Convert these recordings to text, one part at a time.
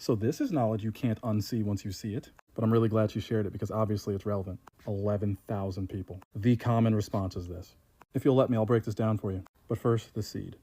So this is knowledge you can't unsee once you see it, but I'm really glad she shared it because obviously it's relevant. 11,000 people. The common response is this. If you'll let me, I'll break this down for you. But first, the seed.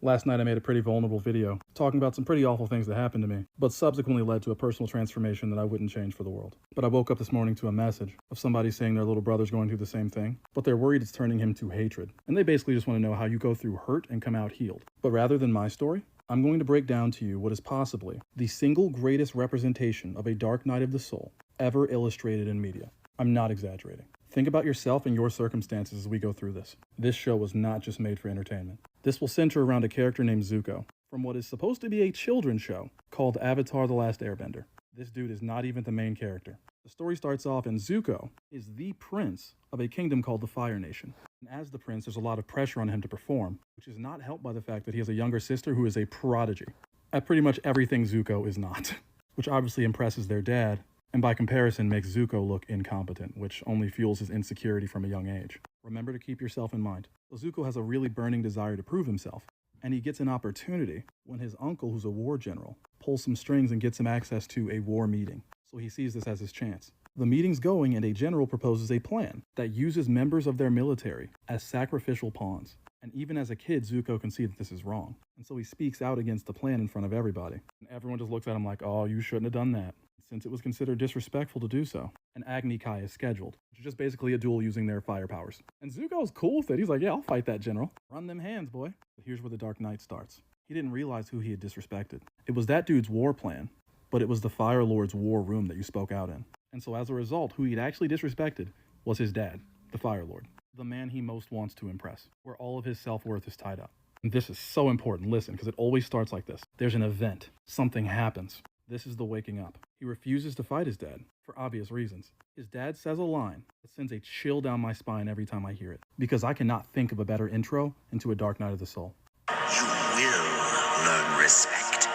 Last night I made a pretty vulnerable video, talking about some pretty awful things that happened to me, but subsequently led to a personal transformation that I wouldn't change for the world. But I woke up this morning to a message of somebody saying their little brother's going through the same thing, but they're worried it's turning him to hatred. And they basically just want to know how you go through hurt and come out healed. But rather than my story, I'm going to break down to you what is possibly the single greatest representation of a dark night of the soul ever illustrated in media. I'm not exaggerating. Think about yourself and your circumstances as we go through this. This show was not just made for entertainment. This will center around a character named Zuko from what is supposed to be a children's show called Avatar: The Last Airbender. This dude is not even the main character. The story starts off and Zuko is the prince of a kingdom called the Fire Nation. And as the prince, there's a lot of pressure on him to perform, which is not helped by the fact that he has a younger sister who is a prodigy at pretty much everything Zuko is not, which obviously impresses their dad, and by comparison makes Zuko look incompetent, which only fuels his insecurity from a young age. Remember to keep yourself in mind. So Zuko has a really burning desire to prove himself, and he gets an opportunity when his uncle, who's a war general, pulls some strings and gets him access to a war meeting. So he sees this as his chance. The meeting's going and a general proposes a plan that uses members of their military as sacrificial pawns. And even as a kid, Zuko can see that this is wrong. And so he speaks out against the plan in front of everybody. And everyone just looks at him like, oh, you shouldn't have done that, since it was considered disrespectful to do so. And Agni Kai is scheduled, which is just basically a duel using their fire powers. And Zuko's cool with it. He's like, yeah, I'll fight that general. Run them hands, boy. But here's where the Dark Knight starts. He didn't realize who he had disrespected. It was that dude's war plan, but it was the Fire Lord's war room that you spoke out in. And so as a result, who he'd actually disrespected was his dad, the Fire Lord, the man he most wants to impress, where all of his self-worth is tied up. And this is so important, listen, because it always starts like this. There's an event, something happens. This is the waking up. He refuses to fight his dad, for obvious reasons. His dad says a line that sends a chill down my spine every time I hear it, because I cannot think of a better intro into A Dark Night of the Soul. You will learn respect,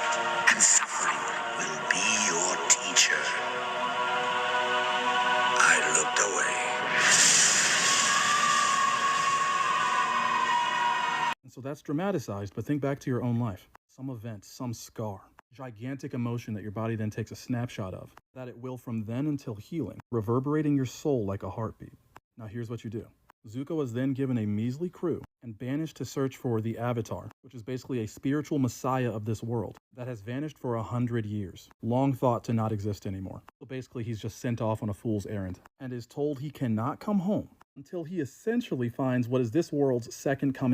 and suffering will be your teacher. I looked away. And so that's dramatized, but think back to your own life. Some event, some scar, gigantic emotion that your body then takes a snapshot of, that it will from then until healing, reverberating your soul like a heartbeat. Now here's what you do. Zuko is then given a measly crew and banished to search for the Avatar, which is basically a spiritual messiah of this world that has vanished for 100 years, long thought to not exist anymore. So basically he's just sent off on a fool's errand and is told he cannot come home until he essentially finds what is this world's second coming